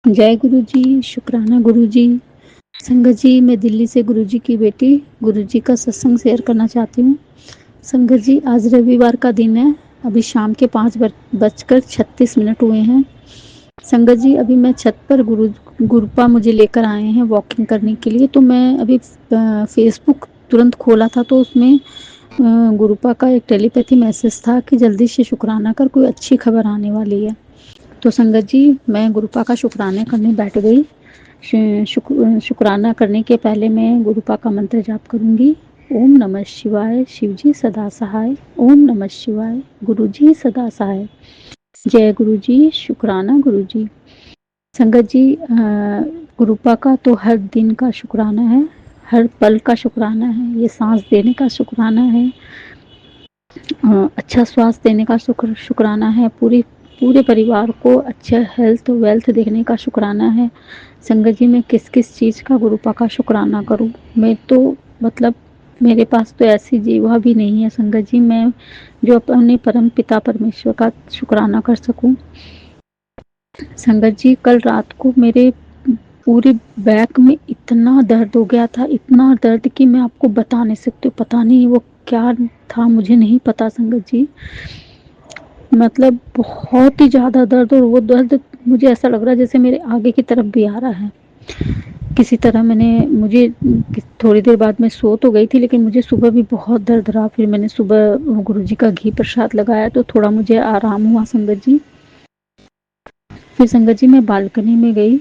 जय गुरु जी, शुक्राना गुरु जी। संगत जी, मैं दिल्ली से गुरु जी की बेटी गुरु जी का सत्संग शेयर करना चाहती हूँ। संगत जी, आज रविवार का दिन है। अभी शाम के 5:36 हुए हैं। संगत जी, अभी मैं छत पर गुरुपा मुझे लेकर आए हैं वॉकिंग करने के लिए। तो मैं अभी फेसबुक तुरंत खोला था, तो उसमें गुरुपा का एक टेलीपैथी मैसेज था कि जल्दी से शुक्राना कर, कोई अच्छी खबर आने वाली है। तो संगत जी, मैं गुरुपा का शुक्राना करने बैठ गई। शुक्राना करने के पहले मैं गुरुपा का मंत्र जाप करूंगी। ओम नमः शिवाय, शिव जी सदा सहाय। ओम नमः शिवाय, गुरु जी सदा सहाय। जय गुरु जी, शुक्राना गुरु जी। संगत जी, गुरुपा का तो हर दिन का शुक्राना है, हर पल का शुक्राना है। ये सांस देने का शुक्राना है, अच्छा स्वास्थ्य देने का शुक्राना है, पूरे परिवार को अच्छा हेल्थ वेल्थ देने का शुक्राना है। संगत जी, मैं किस किस चीज़ का गुरुपा का शुक्राना करूं? मैं तो मतलब मेरे पास तो ऐसी जीवा भी नहीं है संगत जी, मैं जो अपने परम पिता परमेश्वर का शुक्राना कर सकूं। संगत जी, कल रात को मेरे पूरे बैक में इतना दर्द हो गया था, इतना दर्द कि मैं आपको बता नहीं सकती। पता नहीं वो क्या था, मुझे नहीं पता संगत जी। मतलब बहुत ही ज़्यादा दर्द, और वो दर्द मुझे ऐसा लग रहा है जैसे मेरे आगे की तरफ भी आ रहा है। किसी तरह मुझे थोड़ी देर बाद मैं सो तो गई थी, लेकिन मुझे सुबह भी बहुत दर्द रहा। फिर मैंने सुबह गुरुजी का घी प्रसाद लगाया तो थोड़ा मुझे आराम हुआ संगत जी। फिर संगत जी मैं बालकनी में गई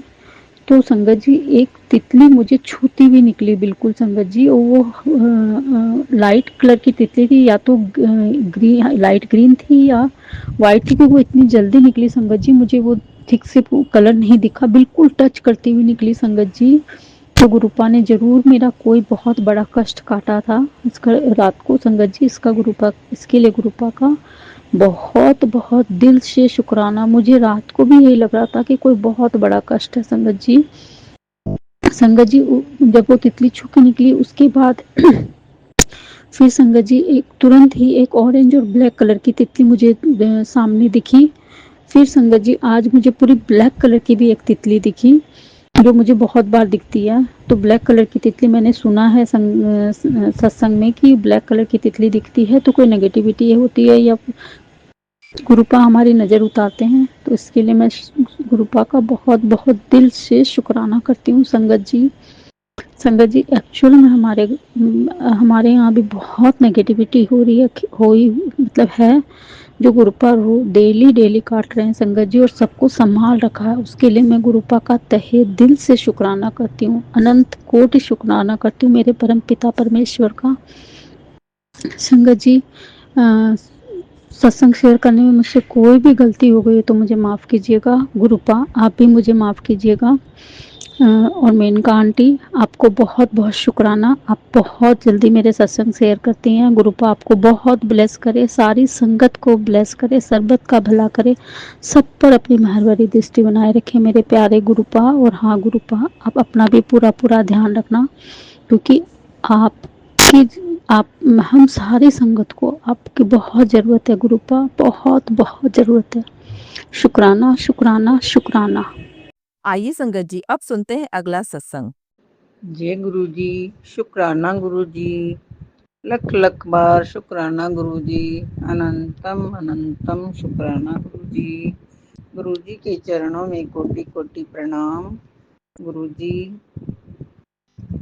तो संगत जी एक तितली मुझे छूती हुई निकली बिल्कुल संगत जी। और वो लाइट कलर की तितली थी, या तो लाइट ग्रीन थी या वाइट थी, क्योंकि वो इतनी जल्दी निकली संगत जी, मुझे वो ठीक से कलर नहीं दिखा, बिल्कुल टच करती हुई निकली संगत जी। तो गुरुपा ने जरूर मेरा कोई बहुत बड़ा कष्ट काटा था इसका रात को संगत जी। इसके लिए गुरुपा का बहुत बहुत दिल से शुक्राना। मुझे रात को भी यही लग रहा था कि कोई बहुत बड़ा कष्ट है संगत जी। संगत जी, जब वो तितली छू के निकली उसके बाद फिर संगत जी एक तुरंत ही एक ऑरेंज और ब्लैक कलर की तितली मुझे सामने दिखी। फिर संगत जी आज मुझे पूरी ब्लैक कलर की भी एक तितली दिखी, जो मुझे बहुत बार दिखती है। तो ब्लैक कलर की तितली, मैंने सुना है सत्संग में कि ब्लैक कलर की तितली दिखती है तो कोई नेगेटिविटी होती है या गुरुपा हमारी नज़र उतारते हैं। तो इसके लिए मैं गुरुपा का बहुत बहुत दिल से शुक्राना करती हूँ संगत जी। संगत जी, एक्चुअल में हमारे यहाँ भी बहुत नेगेटिविटी हो रही है, मतलब है, जो गुरुपा डेली डेली काट रहे हैं संगत जी, और सबको संभाल रखा है। उसके लिए मैं गुरुपा का तहे दिल से शुक्राना करती हूँ, अनंत कोटि शुक्राना करती हूँ मेरे परम पिता परमेश्वर का। संगत जी, सत्संग शेयर करने में मुझसे कोई भी गलती हो गई तो मुझे माफ़ कीजिएगा। गुरुपा, आप भी मुझे माफ़ कीजिएगा। और मेनका आंटी, आपको बहुत बहुत शुक्राना, आप बहुत जल्दी मेरे सत्संग शेयर करती हैं। गुरुपा आपको बहुत ब्लेस करे, सारी संगत को ब्लेस करे, सरबत का भला करे, सब पर अपनी मेहरबानी दृष्टि बनाए रखे मेरे प्यारे गुरुपा। और हाँ गुरुपा, आप अपना भी पूरा पूरा ध्यान रखना, क्योंकि आप हम सारी संगत को आपकी बहुत ज़रूरत है गुरुपा, बहुत बहुत ज़रूरत है। शुक्राना शुक्राना शुक्राना। आइए संगत जी, अब सुनते हैं अगला सत्संग। जय गुरु जी, शुक्राना गुरु जी, लख लख बार शुक्राना गुरु जी, अनंतम अनंतम शुक्राना गुरु जी। गुरु जी के चरणों में कोटि कोटि प्रणाम। गुरु जी,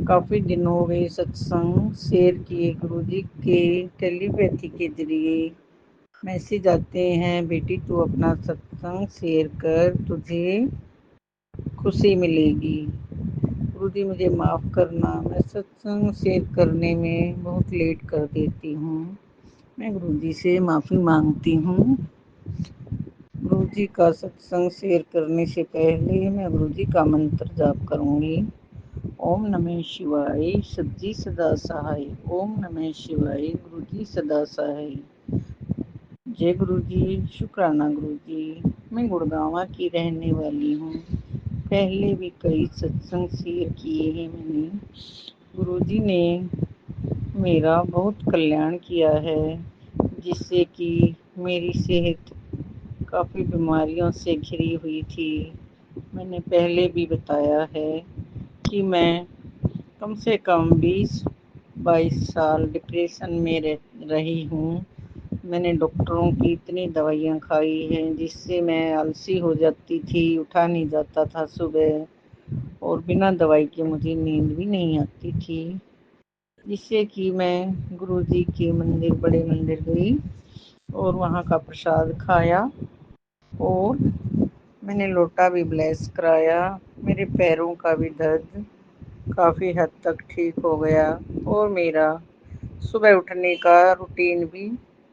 काफ़ी दिन हो गए सत्संग शेयर किए। गुरु जी के टेलीपैथी के जरिए मैसेज आते हैं, बेटी तू अपना सत्संग शेयर कर, तुझे खुशी मिलेगी। गुरु जी मुझे माफ़ करना, मैं सत्संग शेयर करने में बहुत लेट कर देती हूँ। मैं गुरु जी से माफ़ी मांगती हूँ। गुरु जी का सत्संग शेयर करने से पहले मैं गुरु जी का मंत्र जाप करूँगी। ओम नमः शिवाय, सच्ची सदा सहाय। ओम नमः शिवाय, गुरु जी सदा सहाय। जय गुरु जी, शुक्राना गुरु जी। मैं गुड़गांव की रहने वाली हूँ। पहले भी कई सत्संग शेयर किए हैं मैंने। गुरु जी ने मेरा बहुत कल्याण किया है, जिससे कि मेरी सेहत काफ़ी बीमारियों से घिरी हुई थी। मैंने पहले भी बताया है कि मैं कम से कम 20-22 साल डिप्रेशन में रही हूँ। मैंने डॉक्टरों की इतनी दवाइयाँ खाई हैं जिससे मैं आलसी हो जाती थी, उठा नहीं जाता था सुबह, और बिना दवाई के मुझे नींद भी नहीं आती थी। जिससे कि मैं गुरुजी के मंदिर, बड़े मंदिर गई और वहाँ का प्रसाद खाया और मैंने लोटा भी ब्लेस कराया। मेरे पैरों का भी दर्द काफ़ी हद तक ठीक हो गया और मेरा सुबह उठने का रूटीन भी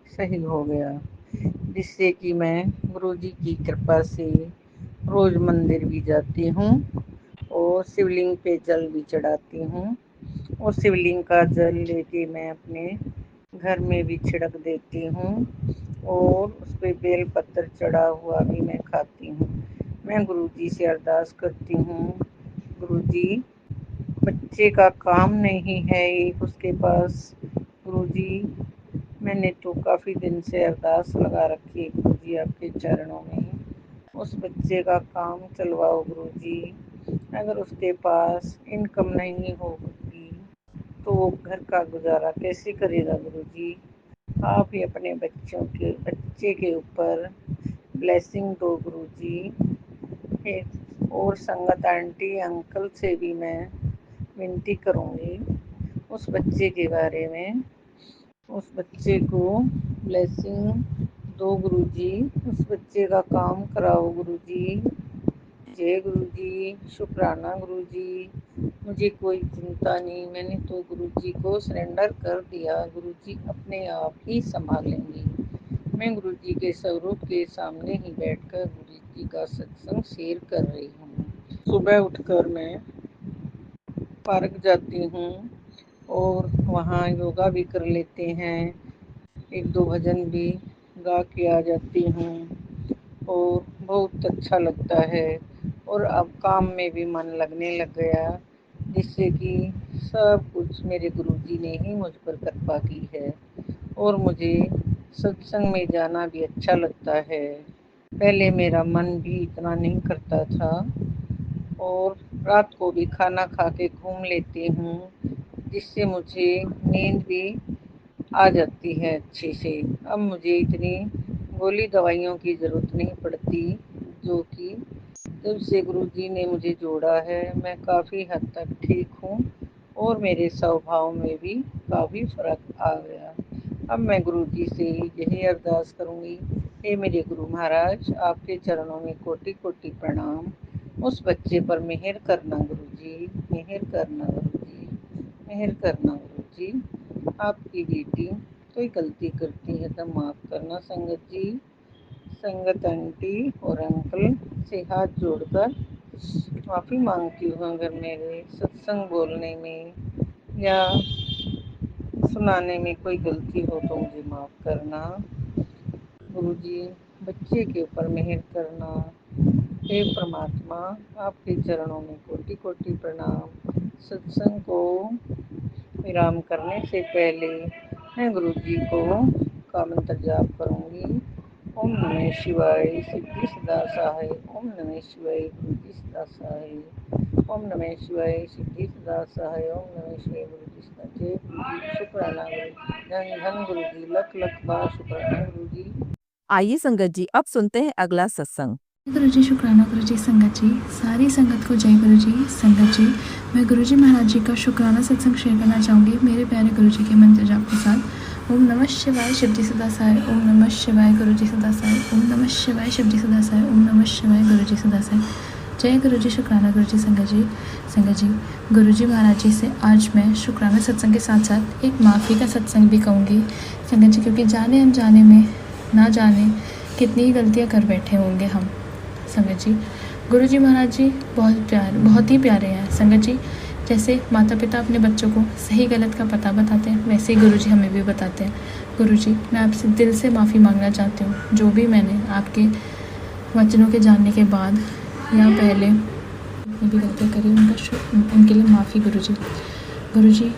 सही हो गया, जिससे कि मैं गुरुजी की कृपा से रोज़ मंदिर भी जाती हूँ और शिवलिंग पे जल भी चढ़ाती हूँ और शिवलिंग का जल लेके मैं अपने घर में भी छिड़क देती हूँ और उस पे बेल पत्र चढ़ा हुआ भी मैं खाती हूँ। मैं गुरुजी से अरदास करती हूँ, गुरुजी बच्चे का काम नहीं है एक उसके पास, गुरुजी मैंने तो काफ़ी दिन से अरदास लगा रखी है गुरुजी आपके चरणों में, उस बच्चे का काम चलवाओ गुरुजी। अगर उसके पास इनकम नहीं होगी तो वो घर का गुजारा कैसे करेगा गुरुजी। आप ही अपने बच्चे के ऊपर ब्लेसिंग दो गुरुजी। और संगत आंटी अंकल से भी मैं विनती करूँगी उस बच्चे के बारे में, उस बच्चे को ब्लेसिंग दो गुरुजी, उस बच्चे का काम कराओ गुरुजी। जय गुरुजी, शुक्राना गुरुजी। मुझे कोई चिंता नहीं, मैंने तो गुरुजी को सरेंडर कर दिया, गुरुजी अपने आप ही संभालेंगे। मैं गुरुजी के स्वरूप के सामने ही बैठकर गुरुजी का सत्संग शेयर कर रही हूँ। सुबह उठकर मैं पार्क जाती हूँ और वहाँ योगा भी कर लेते हैं, 1-2 भजन भी गा के आ जाती हूँ और बहुत अच्छा लगता है और अब काम में भी मन लगने लग गया, जिससे कि सब कुछ मेरे गुरुजी ने ही मुझ पर कृपा की है और मुझे सत्संग में जाना भी अच्छा लगता है। पहले मेरा मन भी इतना नहीं करता था और रात को भी खाना खा के घूम लेती हूँ, जिससे मुझे नींद भी आ जाती है अच्छे से। अब मुझे इतनी गोली दवाइयों की ज़रूरत नहीं पड़ती, जो कि जब से गुरुजी ने मुझे जोड़ा है मैं काफ़ी हद तक ठीक हूँ और मेरे स्वभाव में भी काफ़ी फ़र्क आ गया। अब मैं गुरुजी से यही अरदास करूँगी, हे मेरे गुरु महाराज, आपके चरणों में कोटि कोटि प्रणाम। उस बच्चे पर मेहर करना गुरुजी, मेहर करना गुरुजी, मेहर करना गुरुजी। आपकी बेटी कोई गलती करती है तो माफ़ करना संगत जी। संगत आंटी और अंकल से हाथ जोड़कर माफ़ी मांगती हूँ, अगर मेरे सत्संग बोलने में या सुनाने में कोई गलती हो तो मुझे माफ़ करना गुरुजी। बच्चे के ऊपर मेहर करना, हे परमात्मा, आपके चरणों में कोटि कोटि प्रणाम। सत्संग को विराम करने से पहले मैं गुरुजी को का मंत्र जाप करूँगी। ओम नमः शिवाय, सिद्धि सदा सहाय। ओम नमः शिवाय, गुरुजी सदा सहाय। ओम नमः शिवाय, सिद्धि सदा सहाय। ओम नमः शिवाय, गुरुजी सदा। जय गुरुजी, शुक्राना गुरुजी, धन धन गुरुजी, लख लख बार शुक्राना गुरुजी। आइए संगत जी, अब सुनते हैं अगला सत्संग। गुरु जी, शुक्राना गुरु जी। संगत जी, सारी संगत को जय गुरु जी। संगत जी, मैं गुरु जी महाराज जी का शुक्राना सत्संग शेयर करना चाहूँगी मेरे प्यारे गुरु जी के मंत्र जाप के साथ। ओम नमः शिवाय, शिव जी सदा सहाय। ओम नमः शिवाय, गुरु जी सदा सहाय। ओम नमः शिवाय, शिव जी सदा सहाय। ओम नमः शिवाय, गुरु जी सदा सहाय। जय गुरु जी, शुक्राना गुरु जी। संगत जी, संगत जी, गुरु जी महाराज जी से आज मैं शुक्राना सत्संग के साथ साथ एक माफ़ी का सत्संग भी कहूँगी संगत जी, क्योंकि जाने अनजाने में ना जाने कितनी गलतियाँ कर बैठे होंगे हम। संगत जी, गुरु जी महाराज जी बहुत ही प्यारे हैं संगत जी। जैसे माता पिता अपने बच्चों को सही गलत का पता बताते हैं, वैसे ही गुरु जी हमें भी बताते हैं। गुरु जी, मैं आपसे दिल से माफ़ी मांगना चाहती हूँ, जो भी मैंने आपके वचनों के जानने के बाद या पहले भी गलतियाँ करी उनके लिए माफ़ी गुरु जी। गुरु जी,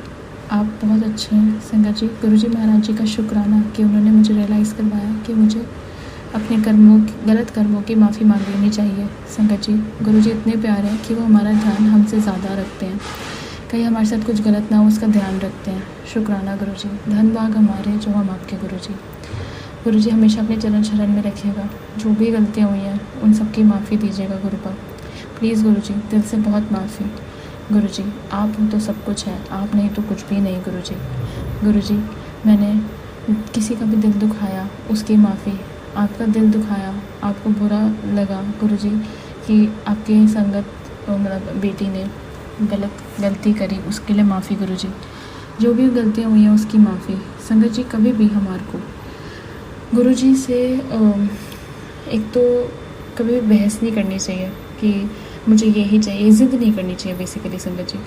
आप बहुत अच्छे हैं संगत जी। गुरु जी महाराज जी का शुक्राना कि उन्होंने मुझे रियलाइज़ करवाया कि मुझे अपने गलत कर्मों की माफ़ी मांग लेनी चाहिए। संगत जी, गुरु जी इतने प्यारे हैं कि वो हमारा ध्यान हमसे ज़्यादा रखते हैं, कहीं हमारे साथ कुछ गलत ना हो उसका ध्यान रखते हैं। शुक्राना गुरु जी, धन भाग हमारे जो हम आपके गुरु जी। गुरु जी हमेशा अपने चरण शरण में रखिएगा, जो भी गलतियाँ हुई हैं उन सब की माफ़ी दीजिएगा गुरु पर, प्लीज़ गुरु जी, दिल से बहुत माफ़ी। गुरु जी आप हो तो सब कुछ है, आप नहीं तो कुछ भी नहीं गुरु जी। गुरु जी मैंने किसी का भी दिल दुखाया उसकी माफ़ी, आपका दिल दुखाया, आपको बुरा लगा गुरु जी कि आपकी संगत मतलब बेटी ने गलती करी, उसके लिए माफ़ी गुरु जी। जो भी गलतियाँ हुई हैं उसकी माफ़ी। संगत जी कभी भी हमारे को गुरु जी से एक तो कभी भी बहस नहीं करनी चाहिए कि मुझे यही चाहिए, ज़िद नहीं करनी चाहिए बेसिकली संगत जी।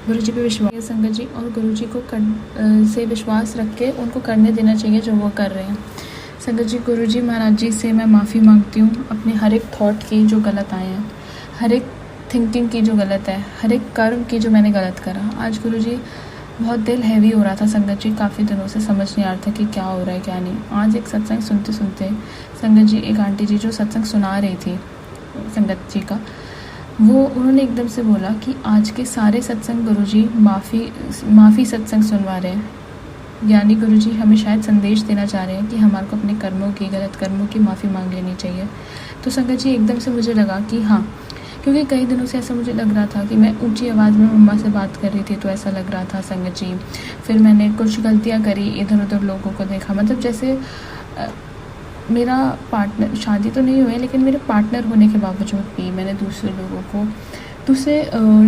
गुरु जी पे विश्वास संगत जी, और गुरु जी को से विश्वास रख के उनको करने देना चाहिए जो वो कर रहे हैं। संगत जी गुरु जी महाराज जी से मैं माफ़ी मांगती हूँ अपने हर एक थॉट की जो गलत आए हैं, हर एक थिंकिंग की जो गलत है, हर एक कर्म की जो मैंने गलत करा। आज गुरु जी बहुत दिल हैवी हो रहा था संगत जी, काफ़ी दिनों से समझ नहीं आ रहा था कि क्या हो रहा है क्या नहीं। आज एक सत्संग सुनते सुनते संगत जी, एक आंटी जी जो सत्संग सुना रही थी संगत जी का, वो उन्होंने एकदम से बोला कि आज के सारे सत्संग गुरुजी माफ़ी सत्संग सुनवा रहे हैं, यानी गुरुजी हमें शायद संदेश देना चाह रहे हैं कि हमारे को अपने कर्मों की, गलत कर्मों की माफ़ी मांग लेनी चाहिए। तो संगत जी एकदम से मुझे लगा कि हाँ, क्योंकि कई दिनों से ऐसा मुझे लग रहा था कि मैं ऊंची आवाज़ में मम्मा से बात कर रही थी तो ऐसा लग रहा था संगत जी। फिर मैंने कुछ गलतियाँ करी, इधर उधर लोगों को देखा, मतलब जैसे मेरा पार्टनर, शादी तो नहीं हुई है लेकिन मेरे पार्टनर होने के बावजूद भी मैंने दूसरे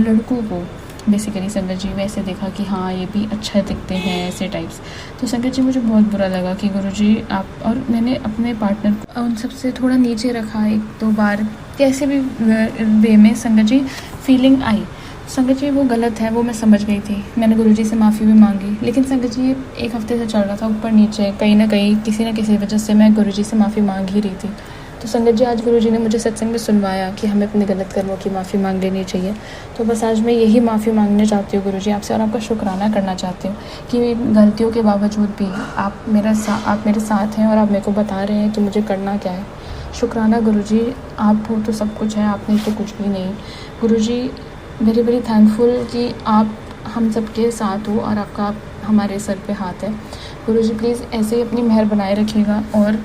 लड़कों को बेसिकली संगत जी वैसे देखा कि हाँ ये भी अच्छा दिखते हैं, ऐसे टाइप्स। तो संगत जी मुझे बहुत बुरा लगा कि गुरुजी आप, और मैंने अपने पार्टनर को उन सबसे थोड़ा नीचे रखा एक दो बार, कैसे भी वे में संगत जी फीलिंग आई। संगत जी वो गलत है, वो मैं समझ गई थी, मैंने गुरुजी से माफ़ी भी मांगी, लेकिन संगत जी ये एक हफ्ते से चल रहा था ऊपर नीचे, कहीं ना कहीं किसी न किसी वजह से मैं गुरुजी से माफ़ी मांग ही रही थी। तो संगत जी आज गुरुजी ने मुझे सत्संग में सुनवाया कि हमें अपने गलत कर्मों की माफ़ी मांग लेनी चाहिए। तो बस आज मैं यही माफ़ी मांगने चाहती हूँ गुरुजी आपसे, और आपका शुक्राना करना चाहती हूँ कि गलतियों के बावजूद भी आप मेरे साथ हैं और आप मेरे को बता रहे हैं कि मुझे करना क्या है। शुक्राना गुरुजी, आप हो तो सब कुछ है, आप नहीं तो कुछ भी नहीं। गुरुजी वेरी वेरी थैंकफुल कि आप हम सबके साथ हो और आपका हमारे सर पे हाथ है। गुरुजी प्लीज़ ऐसे ही अपनी मेहर बनाए रखिएगा और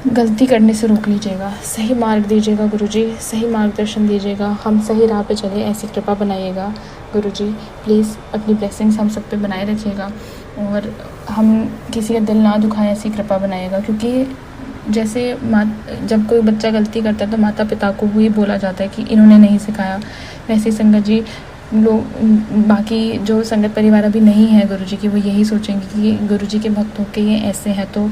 गलती करने से रोक लीजिएगा, सही मार्ग दीजिएगा गुरुजी, सही मार्गदर्शन दीजिएगा, हम सही राह पे चले ऐसी कृपा बनाइएगा गुरुजी। प्लीज़ अपनी ब्लेसिंग्स हम सब पे बनाए रखिएगा और हम किसी का दिल ना दुखाएं ऐसी कृपा बनाइएगा, क्योंकि जैसे जब कोई बच्चा गलती करता है तो माता पिता को ही बोला जाता है कि इन्होंने नहीं सिखाया, वैसे संगत जी लोग बाकी जो संगत परिवार अभी नहीं है गुरुजी की, वो यही सोचेंगे कि गुरुजी के भक्त होके ये ऐसे हैं तो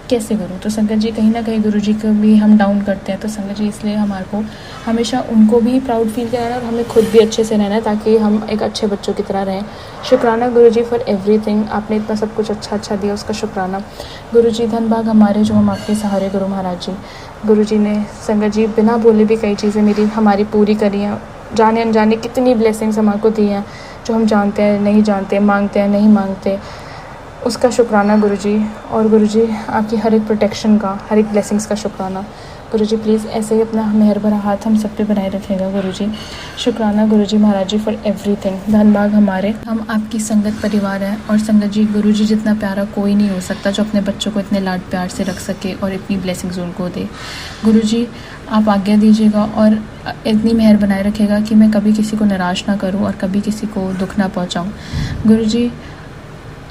कैसे गुरु। तो संगत जी कहीं ना कहीं गुरुजी को भी हम डाउन करते हैं। तो संगत जी इसलिए हमारे को हमेशा उनको भी प्राउड फील कराना है और हमें खुद भी अच्छे से रहना है ताकि हम एक अच्छे बच्चों की तरह रहें। शुक्राना गुरुजी फॉर एवरीथिंग, आपने इतना सब कुछ अच्छा दिया उसका शुक्राना गुरुजी। धन भाग हमारे जो हम आपके सहारे गुरु महाराज जी। गुरुजी ने संगत जी बिना बोले भी कई चीज़ें हमारी पूरी करी हैं, जाने अनजाने कितनी ब्लेसिंग्स हमारे को दी हैं, जो हम जानते हैं नहीं जानते, मांगते हैं नहीं मांगते, उसका शुक्राना गुरुजी। और गुरुजी आपकी हर एक प्रोटेक्शन का, हर एक ब्लेसिंग्स का शुक्राना गुरुजी। प्लीज़ ऐसे ही अपना मेहर भरा हाथ हम सब पे बनाए रखेगा गुरुजी। शुक्राना गुरुजी महाराज जी फॉर एवरीथिंग। धन भाग हमारे, हम आपकी संगत परिवार हैं और संगत जी गुरुजी जितना प्यारा कोई नहीं हो सकता जो अपने बच्चों को इतने लाड प्यार से रख सके और इतनी ब्लेसिंग्स उनको दे। गुरुजी आप आज्ञा दीजिएगा और इतनी मेहर बनाए रखेगा कि मैं कभी किसी को निराश ना करूं और कभी किसी को दुख ना पहुंचाऊं। गुरुजी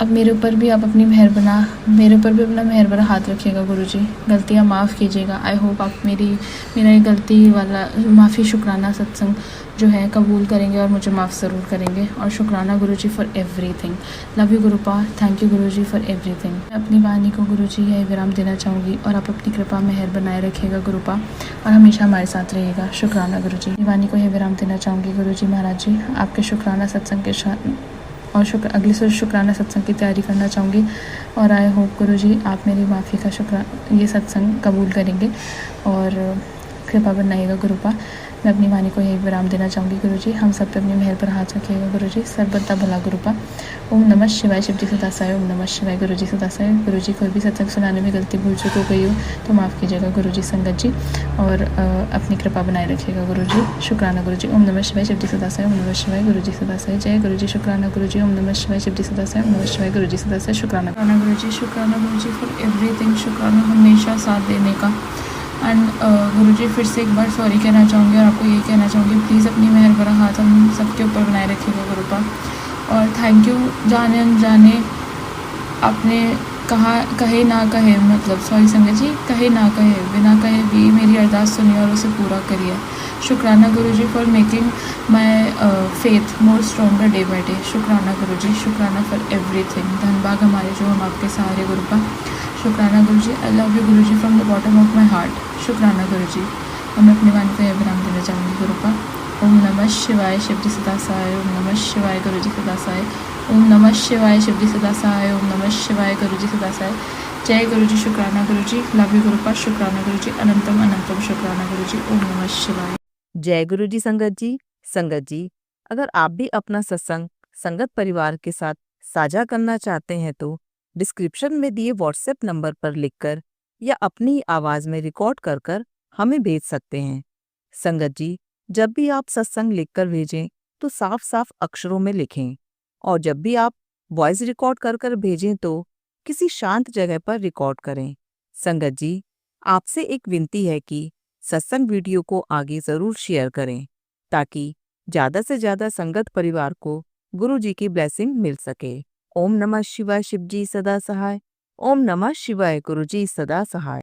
अब मेरे ऊपर भी आप अपनी मेरे ऊपर भी अपना मेहर भरा हाथ रखिएगा गुरुजी। गलतियाँ माफ़ कीजिएगा। आई होप आप मेरा ये गलती वाला माफ़ी शुक्राना सत्संग जो है कबूल करेंगे और मुझे माफ़ ज़रूर करेंगे। और शुक्राना Guruji for everything. Love you Gurupa, thank you Guruji for everything. मैं अपनी वाणी को गुरुजी यह विराम देना चाहूँगी और आप अपनी कृपा मेहर बनाए रखिएगा गुरुपा और हमेशा हमारे साथ रहिएगा। शुक्राना गुरुजी। वाणी को यह विराम देना चाहूँगी गुरुजी महाराज जी। आपके शुक्राना सत्संग के और अगले शुक्राना सत्संग की तैयारी करना चाहूँगी और आई होप गुरुजी आप मेरी माफ़ी का ये सत्संग कबूल करेंगे और कृपा बनाइएगा गुरुपा। मैं अपनी वाणी को यही विराम देना चाहूँगी गुरुजी। हम सब पे अपनी मेहर पर हाथ रखिएगा गुरुजी। सर्वदा भला गुरुपा। ओम नमः शिवाय शिव जी सदासाय। ओम नमः शिवाय गुरु जी सदासाय। गुरु जी कोई भी सत्संग सुनाने में गलती भूल चूक हो गई हो तो माफ़ कीजिएगा गुरु जी संगत जी, और अपनी कृपा बनाए रखिएगा गुरु जी। शुक्राना गुरु जी। ओम नमः शिवाय शिव जी सदासाय। ओम नमः शिवाय गुरु जी सदासाय। जय गुरु जी। शुक्राना गुरु जी। ओम नमः शिवाय शिव जी सदासाय। ओम नमः शिवाय गुरु जी सदासाय। शुक्राना गुरु जी। शुक्राना गुरु जी फॉर एवरीथिंग। शुक्राना हमेशा साथ देने का। एंड गुरुजी फिर से एक बार सॉरी कहना चाहूँगी और आपको यही कहना चाहूँगी, प्लीज़ अपनी मेहर भरा हाथ हम सबके ऊपर बनाए रखिएगा गुरुपा। और थैंक यू जाने अनजाने आपने कहे ना कहे, मतलब सॉरी संगत जी, कहे ना कहे, बिना कहे भी मेरी अरदास सुनिए और उसे पूरा करिए। शुक्राना Guruji for making my faith more stronger day by day. शुक्राना गुरुजी। शुक्राना फॉर एवरीथिंग। धनबाग हमारे जो हम आपके सहारे गुरुपा। शुक्राना Guruji. I love you Guruji from the bottom of my heart. शुक्राना गुरुजी। और मैं अपनी वाणी को यह विराम देना चाहूँगी गुरुपा। ओम नमः शिवाय शिव जी सदासाय। ओम नमः शिवाय गुरु जी सदासाय। ओम नमः शिवाय शिव जी सदासाय। ओम नमः शिवाय गुरु जी सदासाय। जय गुरु जी। शुक्राना गुरु जी। Love you गुरुपा। शुक्राना गुरु जी। अनंतम अनंतम शुक्राना गुरु जी। ओम नमः शिवाय। जय गुरु जी संगत जी। संगत जी, अगर आप भी अपना सत्संग संगत परिवार के साथ साझा करना चाहते हैं तो डिस्क्रिप्शन में दिए व्हाट्सएप नंबर पर लिखकर या अपनी आवाज में रिकॉर्ड कर हमें भेज सकते हैं। संगत जी, जब भी आप सत्संग लिखकर भेजें तो साफ साफ अक्षरों में लिखें, और जब भी आप वॉइस रिकॉर्ड कर भेजें तो किसी शांत जगह पर रिकॉर्ड करें। संगत जी, आपसे एक विनती है कि सत्संग वीडियो को आगे जरूर शेयर करें ताकि ज्यादा से ज्यादा संगत परिवार को गुरु जी की ब्लेसिंग मिल सके। ओम नमः शिवाय शिव जी सदा सहाय। ओम नमः शिवाय गुरु जी सदा सहाय।